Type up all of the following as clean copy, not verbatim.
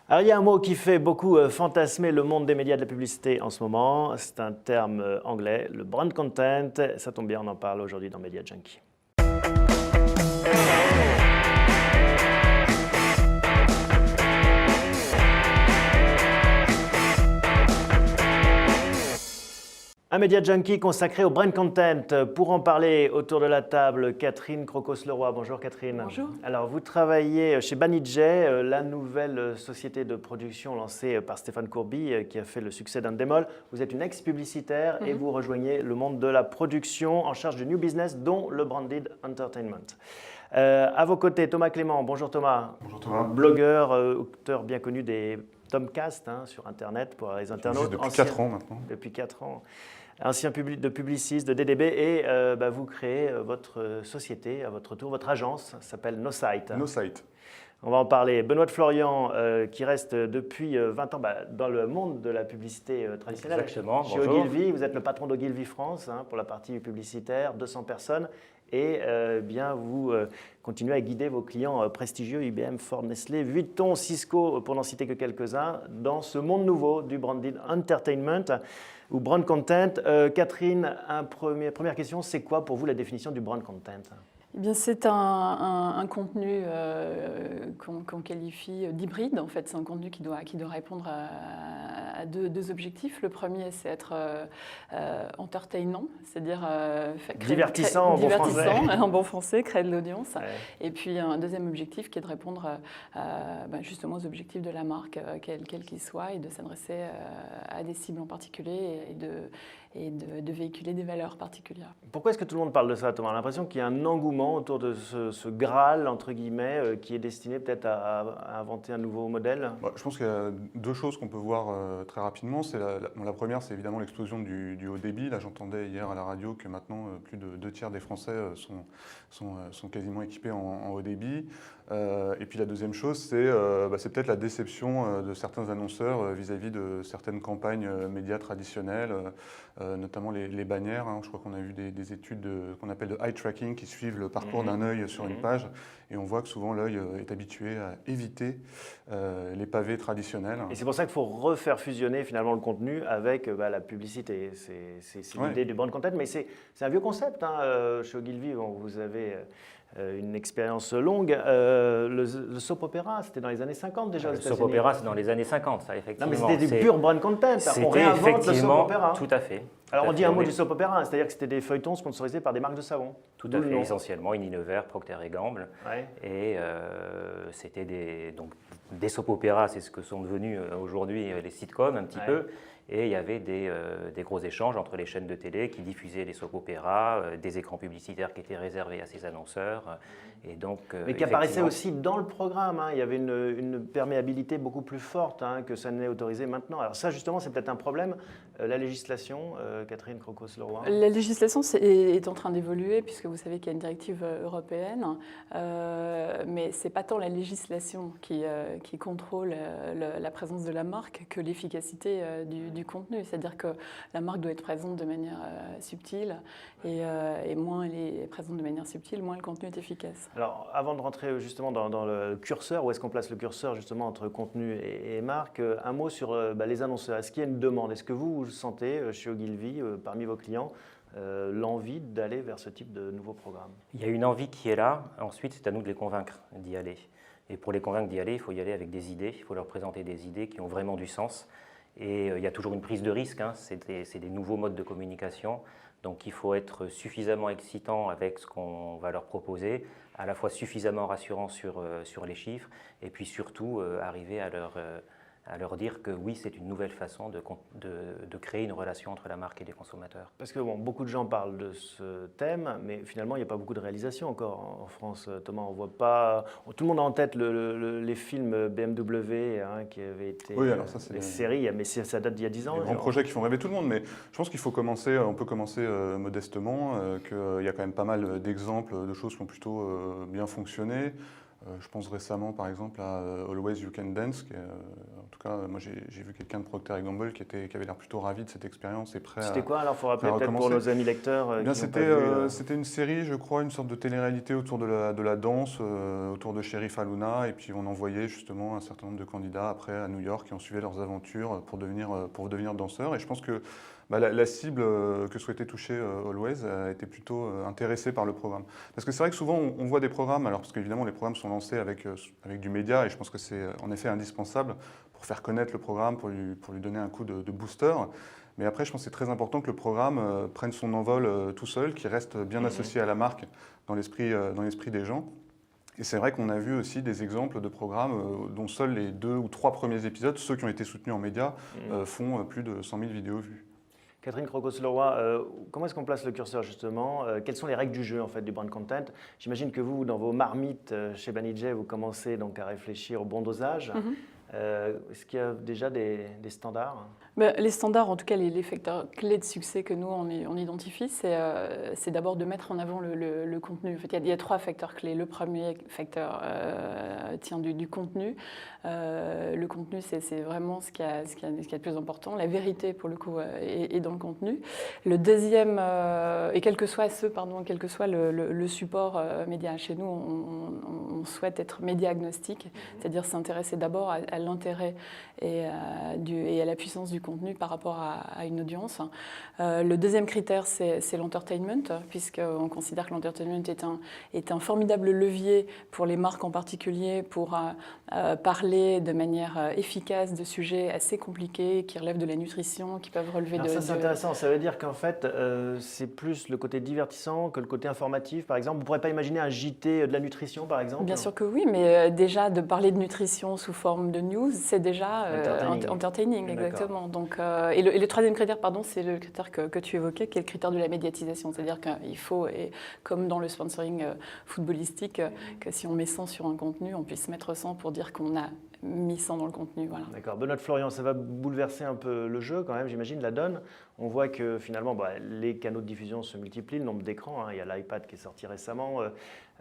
Alors, il y a un mot qui fait beaucoup fantasmer le monde des médias de la publicité en ce moment. C'est un terme anglais, le brand content. Ça tombe bien, on en parle aujourd'hui dans Media Junkie. Un Media Junkie consacré au brand content. Pour en parler autour de la table, Catherine Crocos-Leroy. Bonjour Catherine. Bonjour. Alors vous travaillez chez Banijay, la nouvelle société de production lancée par Stéphane Courby qui a fait le succès d'Endemol. Vous êtes une ex-publicitaire et vous rejoignez le monde de la production en charge du new business dont le branded entertainment. À vos côtés, Thomas Clément. Bonjour Thomas. Bonjour Thomas. Blogueur, auteur bien connu des Tomcast sur Internet pour les internautes. Depuis 4 ans maintenant. Depuis 4 ans. Ancien de publiciste, de DDB, et vous créez votre société, à votre tour, votre agence, s'appelle NoSite. NoSite. On va en parler. Benoît de Florian, qui reste depuis 20 ans dans le monde de la publicité traditionnelle. Exactement, chez bonjour. Ogilvy, vous êtes le patron d'Ogilvy France pour la partie publicitaire, 200 personnes. Et bien vous continuez à guider vos clients prestigieux, IBM, Ford, Nestlé, Vuitton, Cisco, pour n'en citer que quelques-uns, dans ce monde nouveau du branded entertainment ou brand content. Catherine, première question, c'est quoi pour vous la définition du brand content ? Eh bien, c'est un contenu qu'on qualifie d'hybride. En fait, c'est un contenu qui doit répondre à deux objectifs. Le premier, c'est être entertainant, c'est-à-dire divertissant en bon français, créer de l'audience. Ouais. Et puis un deuxième objectif qui est de répondre justement aux objectifs de la marque, quel qu'il soit, et de s'adresser à des cibles en particulier et de véhiculer des valeurs particulières. Pourquoi est-ce que tout le monde parle de ça, Thomas ? On a l'impression qu'il y a un engouement autour de ce Graal, entre guillemets, qui est destiné peut-être à inventer un nouveau modèle. Je pense qu'il y a deux choses qu'on peut voir très rapidement. La première, c'est évidemment l'explosion du haut débit. Là, j'entendais hier à la radio que maintenant, plus de 2 tiers des Français sont quasiment équipés en haut débit. Et puis la deuxième chose, c'est peut-être la déception de certains annonceurs vis-à-vis de certaines campagnes médias traditionnelles, notamment les bannières. Je crois qu'on a vu des études qu'on appelle de eye tracking qui suivent le parcours d'un œil sur une page, et on voit que souvent l'œil est habitué à éviter les pavés traditionnels. Et c'est pour ça qu'il faut refaire fusionner finalement le contenu avec la publicité. C'est l'idée du brand content, mais c'est un vieux concept. Chez Ogilvy, vous avez une expérience longue. Le soap opéra, c'était dans les années 50 déjà aux Le États-Unis. soap opéra, c'est dans les années 50, ça, effectivement. Non, mais c'était du pur brand content. On réinvente le soap opéra. Tout à fait. Alors on dit un mot du soap opéra, c'est-à-dire que c'était des feuilletons sponsorisés par des marques de savon. Tout à fait, essentiellement Unilever, Procter & Gamble. Ouais. Et c'était des soap opéras, c'est ce que sont devenus aujourd'hui les sitcoms un petit peu. Et il y avait des gros échanges entre les chaînes de télé qui diffusaient les soap opéras, des écrans publicitaires qui étaient réservés à ces annonceurs. Et donc, mais qui apparaissaient aussi dans le programme. Il y avait une perméabilité beaucoup plus forte que ça n'est autorisé maintenant. Alors ça, justement, c'est peut-être un problème. La législation, Catherine Crocos-Leroy. La législation est en train d'évoluer, puisque vous savez qu'il y a une directive européenne. Mais ce n'est pas tant la législation qui contrôle la présence de la marque que l'efficacité du contenu. C'est-à-dire que la marque doit être présente de manière subtile, et moins elle est présente de manière subtile, moins le contenu est efficace. Alors, avant de rentrer justement dans le curseur, où est-ce qu'on place le curseur justement entre contenu et marque, un mot sur les annonceurs. Est-ce qu'il y a une demande ? Est-ce que vous sentez chez Ogilvy, parmi vos clients, l'envie d'aller vers ce type de nouveau programme ? Il y a une envie qui est là. Ensuite, c'est à nous de les convaincre d'y aller. Et pour les convaincre d'y aller, il faut y aller avec des idées. Il faut leur présenter des idées qui ont vraiment du sens. Et il y a toujours une prise de risque. C'est des nouveaux modes de communication. Donc il faut être suffisamment excitant avec ce qu'on va leur proposer, à la fois suffisamment rassurant sur les chiffres, et puis surtout arriver à leur dire que oui, c'est une nouvelle façon de créer une relation entre la marque et les consommateurs. Parce que beaucoup de gens parlent de ce thème, mais finalement, il n'y a pas beaucoup de réalisations encore en France. Thomas, on voit pas... Tout le monde a en tête les films BMW qui avaient été des séries, mais ça date d'il y a 10 ans. Des grands projets qui font rêver tout le monde, mais je pense qu'il faut commencer, on peut commencer modestement, qu'il y a quand même pas mal d'exemples de choses qui ont plutôt bien fonctionné. Je pense récemment, par exemple, à Always You Can Dance. En tout cas, moi, j'ai vu quelqu'un de Procter & Gamble qui avait l'air plutôt ravi de cette expérience et prêt à... C'était quoi alors? Il faut rappeler peut-être pour nos amis lecteurs Eh bien, qui n'ont pas vu. c'était une série, je crois, une sorte de télé-réalité autour de la danse, autour de Sheriff Aluna. Et puis, on envoyait justement un certain nombre de candidats après à New York qui ont suivi leurs aventures pour devenir danseurs. Et je pense que la cible que souhaitait toucher Always a été plutôt intéressée par le programme. Parce que c'est vrai que souvent, on voit des programmes, alors parce qu'évidemment, les programmes sont lancés avec du média, et je pense que c'est en effet indispensable pour faire connaître le programme, pour lui donner un coup de booster. Mais après, je pense que c'est très important que le programme prenne son envol tout seul, qu'il reste bien associé à la marque dans l'esprit des gens. Et c'est vrai qu'on a vu aussi des exemples de programmes dont seuls les 2 ou 3 premiers épisodes, ceux qui ont été soutenus en médias, font plus de 100 000 vidéos vues. Catherine Crocos-Leroy, comment est-ce qu'on place le curseur justement? Quelles sont les règles du jeu en fait du brand content? J'imagine que vous, dans vos marmites chez Banijay, vous commencez donc à réfléchir au bon dosage. Est-ce qu'il y a déjà des standards? Les standards, en tout cas les facteurs clés de succès que nous on identifie, c'est d'abord de mettre en avant le contenu. En fait, il y a 3 facteurs clés. Le premier facteur tient du contenu. Le contenu, c'est vraiment ce qu'il y a de plus important. La vérité, pour le coup, est dans le contenu. Le deuxième, et quel que soit le support média, chez nous, on souhaite être média agnostique, c'est-à-dire s'intéresser d'abord à l'intérêt et à la puissance du contenu par rapport à une audience. Le deuxième critère, c'est l'entertainment, puisqu'on considère que l'entertainment est un formidable levier pour les marques en particulier, pour parler de manière efficace de sujets assez compliqués qui relèvent de la nutrition, qui peuvent relever Alors ça, c'est intéressant. Ça veut dire qu'en fait, c'est plus le côté divertissant que le côté informatif, par exemple. Vous ne pourrez pas imaginer un JT de la nutrition, par exemple? Bien sûr que oui, mais déjà de parler de nutrition sous forme de news, c'est déjà entertaining, exactement. Donc, et le troisième critère, pardon, c'est le critère que tu évoquais, qui est le critère de la médiatisation. C'est-à-dire qu'il faut, et comme dans le sponsoring footballistique, que si on met 100 sur un contenu, on puisse mettre 100 pour dire qu'on a mis 100 dans le contenu. Voilà. D'accord. Benoît Florian, ça va bouleverser un peu le jeu quand même, j'imagine, la donne. On voit que finalement, les canaux de diffusion se multiplient, le nombre d'écrans. Il y a l'iPad qui est sorti récemment,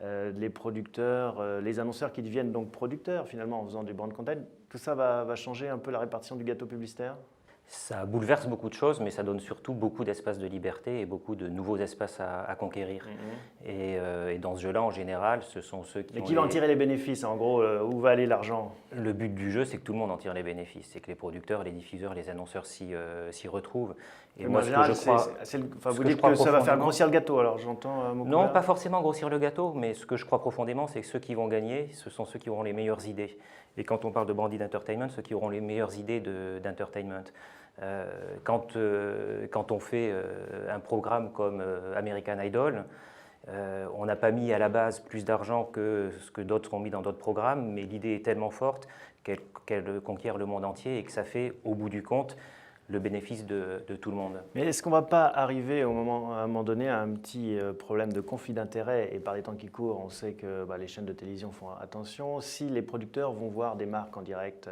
les producteurs, les annonceurs qui deviennent donc producteurs finalement en faisant du brand content. Tout ça va changer un peu la répartition du gâteau publicitaire? Ça bouleverse beaucoup de choses, mais ça donne surtout beaucoup d'espace de liberté et beaucoup de nouveaux espaces à conquérir. Et dans ce jeu-là, en général, ce sont ceux qui... Et qui va en tirer les bénéfices? En gros, où va aller l'argent? Le but du jeu, c'est que tout le monde en tire les bénéfices. C'est que les producteurs, les diffuseurs, les annonceurs s'y retrouvent. Et moi, ce que je crois... vous dites que ça va faire grossir le gâteau, alors j'entends... Non, pas forcément grossir le gâteau, mais ce que je crois profondément, c'est que ceux qui vont gagner, ce sont ceux qui auront les meilleures idées. Et quand on parle de branded entertainment, ceux qui auront les meilleures idées d'entertainment. Quand on fait un programme comme American Idol, on n'a pas mis à la base plus d'argent que ce que d'autres ont mis dans d'autres programmes, mais l'idée est tellement forte qu'elle conquiert le monde entier et que ça fait, au bout du compte, le bénéfice de tout le monde. Mais est-ce qu'on ne va pas arriver à un moment donné à un petit problème de conflit d'intérêt? Et par les temps qui courent, on sait que les chaînes de télévision font attention. Si les producteurs vont voir des marques en direct,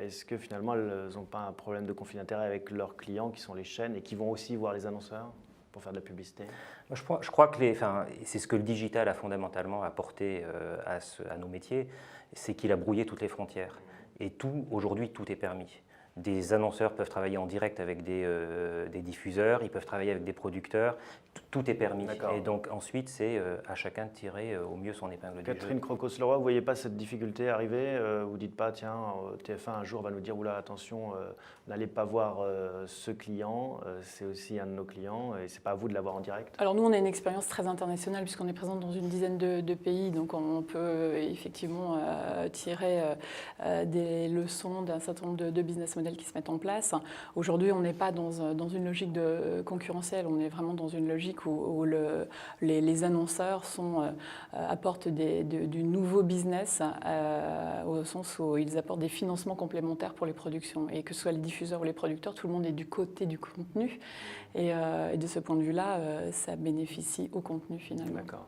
est-ce que finalement elles n'ont pas un problème de conflit d'intérêt avec leurs clients qui sont les chaînes et qui vont aussi voir les annonceurs pour faire de la publicité? Je crois que c'est ce que le digital a fondamentalement apporté à nos métiers, c'est qu'il a brouillé toutes les frontières. Et aujourd'hui, tout est permis. Des annonceurs peuvent travailler en direct avec des diffuseurs, ils peuvent travailler avec des producteurs, tout est permis. Et donc ensuite, c'est à chacun de tirer au mieux son épingle du jeu. Catherine Crocos-Leroy, vous ne voyez pas cette difficulté arriver? Vous ne dites pas, tiens, TF1 un jour va nous dire, oula, attention, n'allez pas voir ce client, c'est aussi un de nos clients, et ce n'est pas à vous de l'avoir en direct? Alors nous, on a une expérience très internationale puisqu'on est présent dans une dizaine de pays, donc on peut effectivement tirer des leçons d'un certain nombre de business models qui se mettent en place. Aujourd'hui, on n'est pas dans une logique concurrentielle, on est vraiment dans une logique où les annonceurs apportent du nouveau business au sens où ils apportent des financements complémentaires pour les productions. Et que ce soit les diffuseurs ou les producteurs, tout le monde est du côté du contenu. Et de ce point de vue-là, ça bénéficie au contenu finalement. D'accord.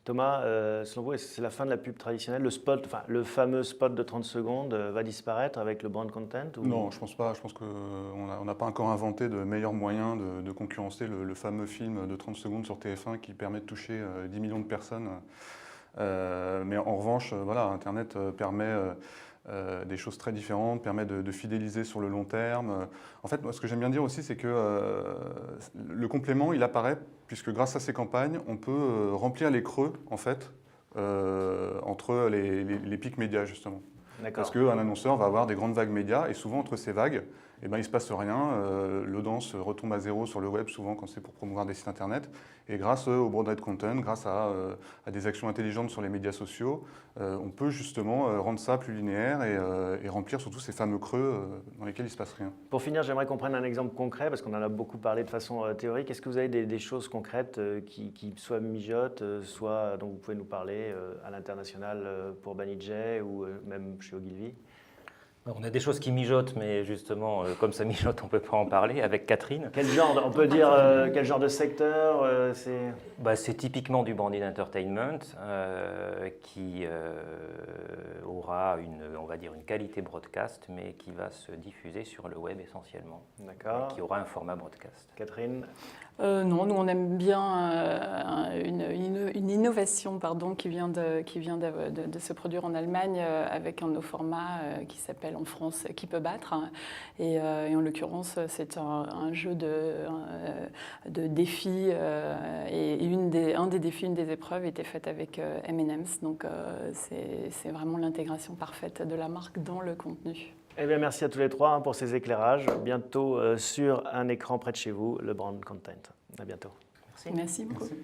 Thomas, selon vous, c'est la fin de la pub traditionnelle? Le fameux spot de 30 secondes va disparaître avec le brand content? Non, je ne pense pas. Je pense qu'on n'a pas encore inventé de meilleurs moyens de concurrencer le fameux film de 30 secondes sur TF1 qui permet de toucher 10 millions de personnes Mais en revanche, voilà, Internet permet des choses très différentes, permet de fidéliser sur le long terme. En fait, moi, ce que j'aime bien dire aussi, c'est que le complément, il apparaît, puisque grâce à ces campagnes, on peut remplir les creux, en fait, entre les pics médias, justement. Parce qu'un annonceur va avoir des grandes vagues médias, et souvent, entre ces vagues, eh ben, il ne se passe rien. L'audience retombe à zéro sur le web, souvent quand c'est pour promouvoir des sites internet. Et grâce au broad content, grâce à des actions intelligentes sur les médias sociaux, on peut justement rendre ça plus linéaire et remplir surtout ces fameux creux dans lesquels il ne se passe rien. Pour finir, j'aimerais qu'on prenne un exemple concret, parce qu'on en a beaucoup parlé de façon théorique. Est-ce que vous avez des choses concrètes qui soit mijotent, soit dont vous pouvez nous parler à l'international pour Banijay ou même chez Ogilvy? On a des choses qui mijotent, mais justement, comme ça mijote, on ne peut pas en parler avec Catherine. Quel genre, on peut dire quel genre de secteur C'est typiquement du branded entertainment qui aura on va dire une qualité broadcast, mais qui va se diffuser sur le web essentiellement. D'accord. Qui aura un format broadcast. Catherine? Non, nous on aime bien une innovation qui vient de se produire en Allemagne avec un de nos formats qui s'appelle en France Qui peut battre, et en l'occurrence c'est un jeu de défis et un des défis, une des épreuves était faite avec M&M's, donc c'est vraiment l'intégration parfaite de la marque dans le contenu. Eh bien, merci à tous les trois pour ces éclairages. Bientôt sur un écran près de chez vous, le brand content. À bientôt. Merci beaucoup. Merci.